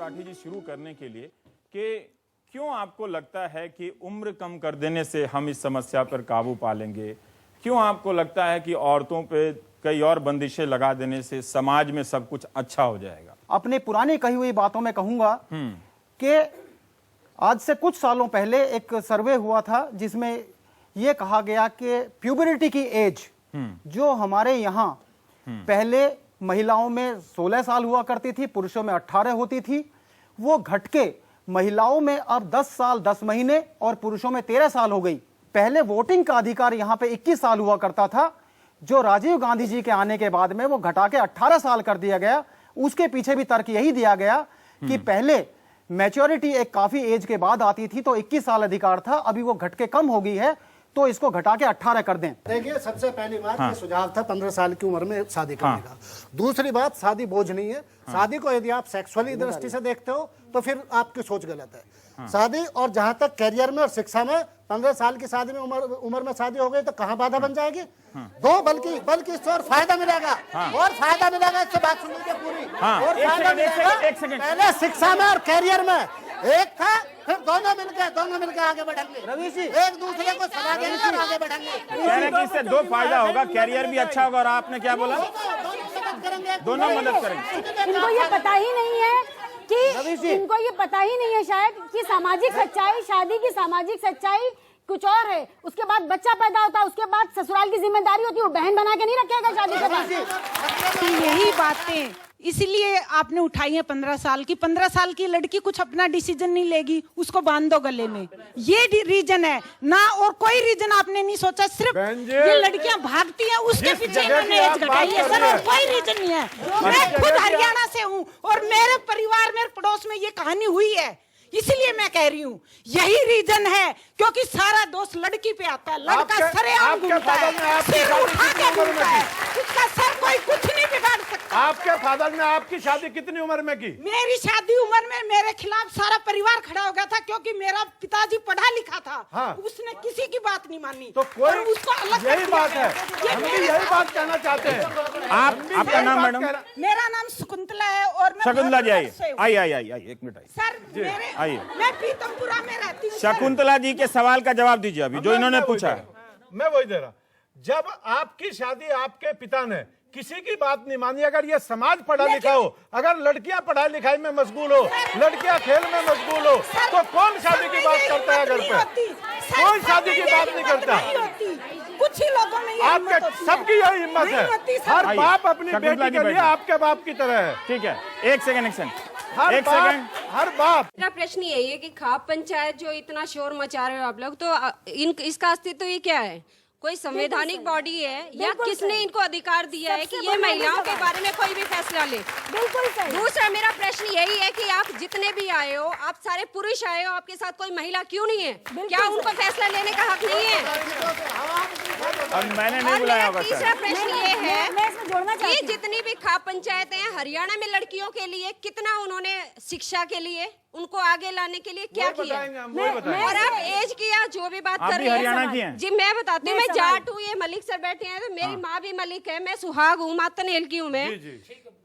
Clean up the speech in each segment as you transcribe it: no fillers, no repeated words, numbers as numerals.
त्रिपाठी जी, शुरू करने के लिए कि क्यों आपको लगता है कि उम्र कम कर देने से हम इस समस्या पर काबू पा लेंगे? क्यों आपको लगता है कि औरतों पे कई और बंदिशें लगा देने से समाज में सब कुछ अच्छा हो जाएगा? अपनी पुरानी कही हुई बातों में कहूंगा कि आज से कुछ सालों पहले एक सर्वे हुआ था जिसमें यह कहा गया कि प्यूबरिटी की एज जो हमारे यहाँ पहले महिलाओं में 16 साल हुआ करती थी, पुरुषों में 18 होती थी, वो घटके महिलाओं में अब 10 साल 10 महीने और पुरुषों में 13 साल हो गई। पहले वोटिंग का अधिकार यहाँ पे 21 साल हुआ करता था, जो राजीव गांधी जी के आने के बाद में वो घटा के 18 साल कर दिया गया। उसके पीछे भी तर्क यही दिया गया कि पहले मैच्योरिटी एक काफी एज के बाद आती थी तो 21 साल अधिकार था, अभी वो घट के कम हो गई है तो इसको घटा के 18 कर दें। देखिए, सबसे पहली बात ये सुझाव था 15 साल की उम्र में शादी करने का। दूसरी बात, शादी बोझ नहीं है। शादी को यदि आप सेक्सुअली दृष्टि से देखते हो तो फिर आपकी सोच गलत है। शादी और जहां तक करियर में और शिक्षा में 15 साल की शादी में उम्र में शादी हो गई तो कहां बाधा बन जाएगी? दो बल्कि इससे और फायदा मिलेगा और फायदा मिलेगा। इससे बात सुन लीजिए पूरी। और फायदा मिलेगा पहले शिक्षा में और करियर में एक था, फिर दोनों मिलकर आगे बढ़ेंगे। रवि जी, एक दूसरे को सलाह देंगे और आगे बढ़ेंगे। इससे दो फायदा होगा, कैरियर भी अच्छा होगा और आपने क्या बोला? दोनों मदद करेंगे। इनको ये पता ही नहीं है कि इनको ये पता ही नहीं है शायद कि सामाजिक सच्चाई, शादी की सामाजिक सच्चाई कुछ और है। उसके बाद बच्चा पैदा होता है, उसके बाद ससुराल की जिम्मेदारी होती है, वो बहन बना के नहीं रखेगा शादी के बाद। यही बातें इसलिए आपने उठाई है 15 साल की। 15 साल की लड़की कुछ अपना डिसीजन नहीं लेगी, उसको बांध दो गले में, ये रीजन है ना। और कोई रीजन आपने नहीं सोचा, सिर्फ ये लड़कियां भागती हैं उसके पीछे इन्होंने एज घटाई है सर, और कोई रीजन नहीं है। मैं खुद हरियाणा से हूँ और मेरे परिवार मेरे पड़ोस में ये कहानी हुई है, इसलिए मैं कह रही हूँ यही रीजन है, क्योंकि सारा दोष लड़की पे आता है। लड़का सरेआम घूमता है, सिर उठा के घूमता है, उसका सर कोई कुछ नहीं बिगाड़ सकता। आपके फादर ने आपकी शादी कितनी उम्र में की? मेरी शादी उम्र में मेरे खिलाफ सारा परिवार खड़ा हो गया था, क्योंकि मेरा पिताजी पढ़ा लिखा था। उसने किसी की बात नहीं मानी, तो कोई उसको अलग यही बात है, हम भी यही बात कहना चाहते हैं। आपका नाम मैडम? मेरा नाम शकुंतला है और मैं शकुंतला जी आइए, एक मिनट आइए सर। आइए, मैं पीतमपुरा में रहती हूँ। शकुंतला जी के सवाल का जवाब दीजिए अभी जो इन्होंने पूछा है। मैं वही दे रहा। जब आपकी शादी आपके पिता ने किसी की बात नहीं मानी, अगर ये समाज पढ़ा लिखा हो, अगर लड़कियां पढ़ाई लिखाई में मशगूल हो, लड़कियां खेल में मशगूल हो, तो कौन शादी की बात करता है घर पे? कोई शादी की बात नहीं करता। कुछ ही लोगों में आपके सबकी यही हिम्मत है। हर बाप अपनी बेटी के लिए आपके बाप की तरह है। ठीक है, एक सेकंड हर बाप। मेरा प्रश्न यही है कि खाप पंचायत जो इतना शोर मचा रहे हो आप लोग, तो इसका अस्तित्व ही क्या है? कोई संवैधानिक बॉडी है या किसने इनको अधिकार दिया है कि ये महिलाओं के बारे में कोई भी फैसला ले? बिल्कुल सही। दूसरा मेरा प्रश्न यही है कि आप जितने भी आए हो, आप सारे पुरुष आए हो, आपके साथ कोई महिला क्यों नहीं है? क्या उनको फैसला लेने का हक नहीं है? और मैंने नहीं बुलाया होगा। तीसरा प्रश्न ये है जोड़ना कि जितनी भी खाप पंचायतें हैं हरियाणा में, लड़कियों के लिए कितना उन्होंने शिक्षा के लिए उनको आगे लाने के लिए क्या किया? और आप एज की या जो भी बात कर रही हैं जी, मैं बताती हूँ। मैं जाट हूँ, ये मलिक सर बैठे हैं, तो मेरी माँ भी मलिक है, मैं सुहाग हूँ, मातनेल की हूँ मैं।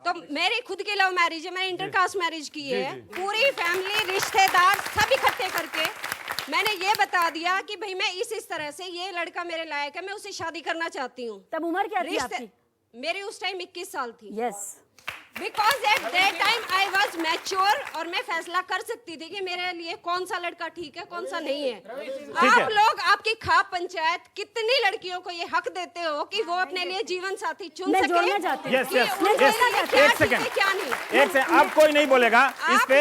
तो मेरी खुद की लव मैरिज है, मैंने इंटरकास्ट मैरिज की है। पूरी फैमिली, रिश्तेदार सब इकट्ठे करके मैंने ये बता दिया कि भाई मैं इस तरह से, ये लड़का मेरे लायक है, मैं उससे शादी करना चाहती हूँ। तब उम्र क्या थी आपकी? मेरी उस टाइम 21 साल थी। Yes, because at that time I was mature और मैं फैसला कर सकती थी कि मेरे लिए कौन सा लड़का ठीक है, कौन सा नहीं है। आप लोग, आपकी खाप पंचायत कितनी लड़कियों को ये हक देते हो कि वो अपने लिए जीवन साथी चुन सके? एक सेकंड, अब कोई नहीं बोलेगा इस पे।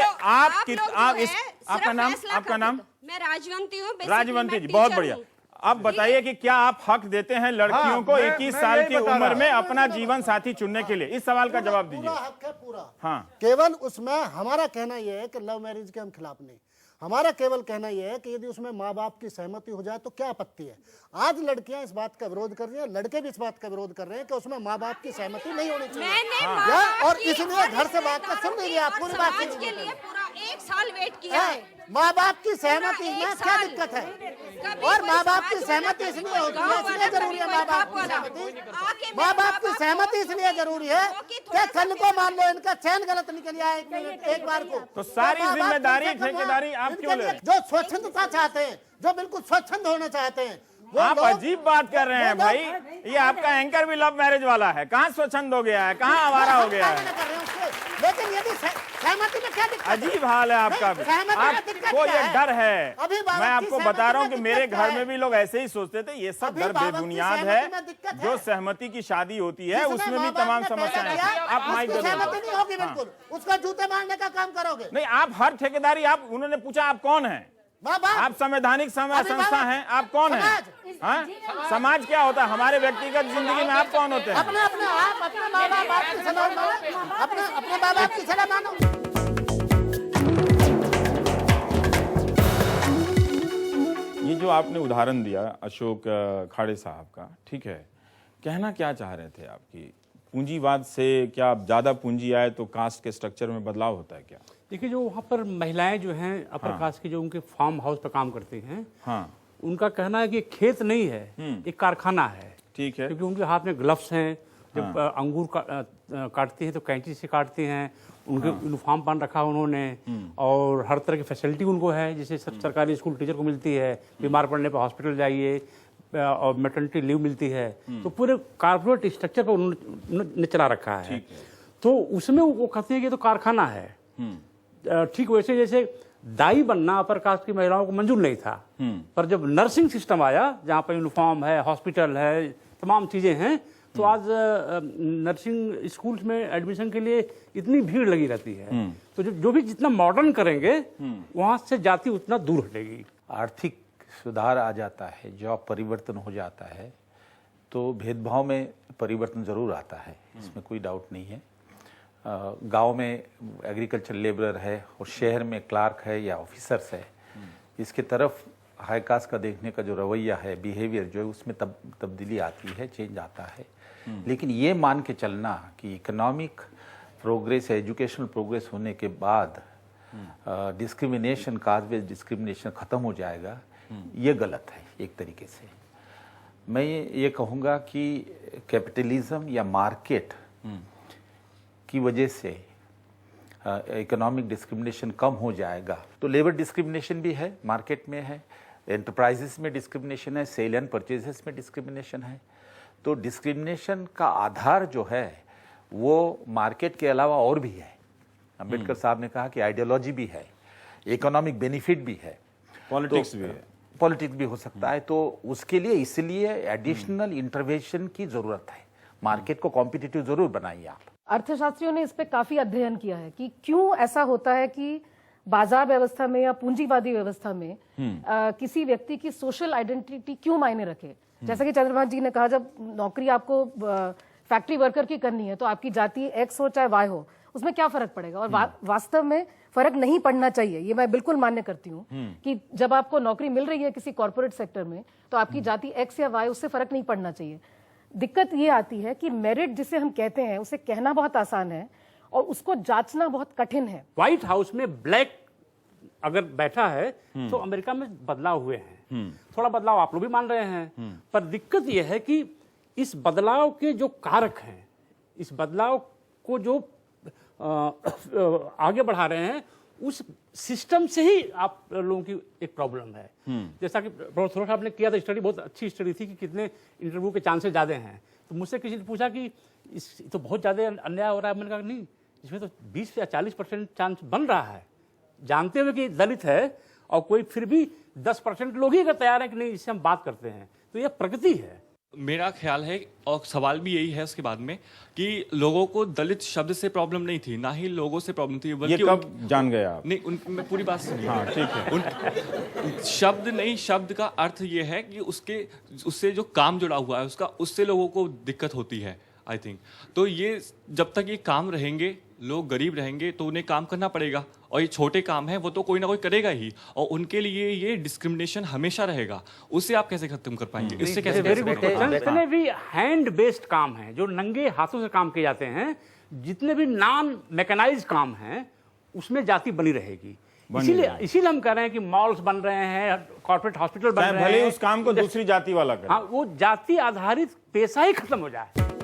आपका नाम? मैं राजवंती हूँ। राजवंती जी, बहुत बढ़िया। अब बताइए कि क्या आप हक देते हैं लड़कियों को 21 साल की उम्र में अपना जीवन साथी चुनने के लिए? इस सवाल का जवाब दीजिए। पूरा हक है, पूरा। हाँ, केवल उसमें हमारा कहना यह है कि लव मैरिज के हम खिलाफ नहीं। हमारा केवल कहना यह है कि यदि उसमें माँ बाप की सहमति हो जाए तो क्या आपत्ति है? आज लड़कियां इस बात का विरोध कर रही हैं, लड़के भी इस बात का विरोध कर रहे हैं कि उसमें माँ बाप की सहमति नहीं होनी चाहिए। और इसलिए घर से बात कर सुन लीजिए, आप पूरी बात के लिए पूरा 1 साल वेट किया है। माँ बाप की सहमति में क्या दिक्कत है? और माँ बाप की सहमति इसलिए होती है, इसलिए जरूरी है माँ बाप की सहमति। माँ बाप की सहमति इसलिए जरूरी है कि कल को मान लो इनका चयन गलत निकल जाए एक बार को, तो सारी जिम्मेदारी ठेकेदारी आप क्यों ले रहे हैं? जो स्वच्छंदता चाहते हैं, जो बिल्कुल स्वच्छंद होना चाहते हैं, वो आप लोग- अजीब बात कर रहे हैं भाई। ये आपका एंकर भी लव मैरिज वाला है, कहाँ स्वच्छंद हो गया है, कहाँ आवारा हो गया है? कर रहे हैं उससे। लेकिन यदि सहमति में क्या दिक्कत है? अजीब हाल है आपका भी। सहमति में दिक्कत आपको क्या ये है? डर है। अभी बाबा मैं की आपको सहमति बता रहा हूँ में कि मेरे दिक्कत घर है। में भी लोग ऐसे ही सोचते थे। ये सब अभी डर बाबा की बेबुनियाद सहमति है। में दिक्कत जो है। सहमति की शादी होती है जिसने उसमें भी माँ बाप तमाम ने पैदा समस्याएं किया, हैं। आप माइक उसकी दे दो। सहमति नहीं होगी बिल्कुल, उसका जूते मारने का काम करोगे। नहीं, आप हर ठेकेदारी आप उन्होंने पूछा आप कौन हैं? माँ बाप आप संवैधानिक अभी संस्था बाबा- हैं, आप कौन हैं? हाँ? समाज क्या होता है? हमारे व्यक्तिगत जिंदगी में आप कौन होते हैं? अपने अपने आप अपने माँ बाप की सलाह मानो, अपने अपने माँ बाप की सलाह मानो। ये जो आपने उदाहरण दिया अशोक खाड़े साहब का, ठीक है, कहना क्या चाह रहे थे आपकी? पूंजीवाद से क्या ज्यादा पूंजी आए तो कास्ट के स्ट्रक्चर में बदलाव होता है क्या? देखिए, जो वहाँ पर महिलाएं जो हैं अपर कास्ट की, जो उनके फार्म हाउस पर काम करती हैं, हाँ, उनका कहना है कि खेत नहीं है, एक कारखाना है। ठीक है। क्योंकि उनके हाथ में ग्लव्स हैं, जब अंगूर काटती हैं तो कैंची से काटती हैं, उनके यूनिफॉर्म पहन रखा उन्होंने, और हर तरह की फैसिलिटी उनको है, जैसे सरकारी स्कूल टीचर को मिलती है, बीमार पड़ने पर हॉस्पिटल जाइए, और मैटरनिटी लीव मिलती है। तो पूरे कॉर्पोरेट स्ट्रक्चर पर उन्होंने चला रखा है। तो उसमें वो कहते हैं कि तो कारखाना है। ठीक वैसे जैसे दाई बनना अपर कास्ट की महिलाओं को मंजूर नहीं था, पर जब नर्सिंग सिस्टम आया, जहाँ पर यूनिफॉर्म है, हॉस्पिटल है, तमाम चीजें हैं, तो आज नर्सिंग स्कूल्स में एडमिशन के लिए इतनी भीड़ लगी रहती है। तो जो भी जितना मॉडर्न करेंगे, वहाँ से जाति उतना दूर हटेगी। आर्थिक सुधार आ जाता है, जॉब परिवर्तन हो जाता है, तो भेदभाव में परिवर्तन जरूर आता है, इसमें कोई डाउट नहीं है। गांव में एग्रीकल्चर लेबरर है और शहर में क्लार्क है या ऑफिसर्स है, इसके तरफ हाई कास्ट का देखने का जो रवैया है, बिहेवियर जो है, उसमें तब्दीली आती है, चेंज आता है। लेकिन ये मान के चलना कि इकोनॉमिक प्रोग्रेस, एजुकेशनल प्रोग्रेस होने के बाद डिस्क्रिमिनेशन, कास्ट बेस्ड डिस्क्रिमिनेशन खत्म हो जाएगा, ये गलत है एक तरीके से। मैं ये कहूँगा कि कैपिटलिज्म या मार्केट की वजह से इकोनॉमिक डिस्क्रिमिनेशन कम हो जाएगा। तो लेबर डिस्क्रिमिनेशन भी है, मार्केट में है, एंटरप्राइजेस में डिस्क्रिमिनेशन है, सेल एंड परचेजेस में डिस्क्रिमिनेशन है। तो डिस्क्रिमिनेशन का आधार जो है वो मार्केट के अलावा और भी है। अंबेडकर साहब ने कहा कि आइडियोलॉजी भी है, इकोनॉमिक बेनिफिट भी है, पॉलिटिक्स भी है, पॉलिटिक्स भी हो सकता है। तो उसके लिए इसलिए एडिशनल इंटरवेंशन की जरूरत है। मार्केट को कॉम्पिटिटिव जरूर बनाइए आप। अर्थशास्त्रियों ने इस पे काफी अध्ययन किया है कि क्यों ऐसा होता है कि बाजार व्यवस्था में या पूंजीवादी व्यवस्था में किसी व्यक्ति की सोशल आइडेंटिटी क्यों मायने रखे। जैसा कि चंद्रभान जी ने कहा, जब नौकरी आपको फैक्ट्री वर्कर की करनी है तो आपकी जाति एक्स हो चाहे वाई हो, उसमें क्या फर्क पड़ेगा। और वास्तव में फर्क नहीं पड़ना चाहिए, ये मैं बिल्कुल मान्य करती हूँ कि जब आपको नौकरी मिल रही है किसी कॉर्पोरेट सेक्टर में, तो आपकी जाति एक्स या वाई, उससे फर्क नहीं पड़ना चाहिए। दिक्कत ये आती है कि मेरिट जिसे हम कहते हैं, उसे कहना बहुत आसान है और उसको जांचना बहुत कठिन है। व्हाइट हाउस में ब्लैक अगर बैठा है तो अमेरिका में बदलाव हुए हैं, थोड़ा बदलाव आप लोग भी मान रहे हैं, पर दिक्कत यह है कि इस बदलाव के जो कारक हैं, इस बदलाव को जो आगे बढ़ा रहे हैं, उस सिस्टम से ही आप लोगों की एक प्रॉब्लम है। जैसा कि प्रोफेसर साहब ने किया था स्टडी, बहुत अच्छी स्टडी थी कि कितने इंटरव्यू के चांसेस ज्यादा हैं। तो मुझसे किसी ने पूछा कि इस तो बहुत ज्यादा अन्याय हो रहा है। मैंने कहा नहीं, इसमें तो 20 या 40% चांस बन रहा है, जानते हुए कि दलित है, और कोई फिर भी 10% लोग ही अगर तैयार हैं कि नहीं इससे हम बात करते हैं, तो यह प्रगति है। मेरा ख्याल है, और सवाल भी यही है उसके बाद में, कि लोगों को दलित शब्द से प्रॉब्लम नहीं थी, ना ही लोगों से प्रॉब्लम थी, ये कब जान गए आप? नहीं, मैं पूरी बात सुनिए। हाँ, ठीक है। शब्द नहीं, शब्द का अर्थ ये है कि उससे जो काम जुड़ा हुआ है उससे लोगों को दिक्कत होती है, आई थिंक। तो ये जब तक ये काम रहेंगे, लोग गरीब रहेंगे, तो उन्हें काम करना पड़ेगा, और ये छोटे काम है वो तो कोई ना कोई करेगा ही, और उनके लिए ये डिस्क्रिमिनेशन हमेशा रहेगा। उससे आप कैसे खत्म कर पाएंगे? इससे कैसे जितने भी हैंड बेस्ड काम हैं, जो नंगे हाथों से काम किए जाते हैं, जितने भी नॉन मैकेनाइज्ड काम हैं, उसमें जाति बनी रहेगी। इसीलिए हम कह रहे हैं कि मॉल्स बन रहे हैं, कॉर्पोरेट हॉस्पिटल बन रहे हैं, भले उस काम को दूसरी जाति वाला करे। हाँ, वो जाति आधारित पेशा ही खत्म हो जाए।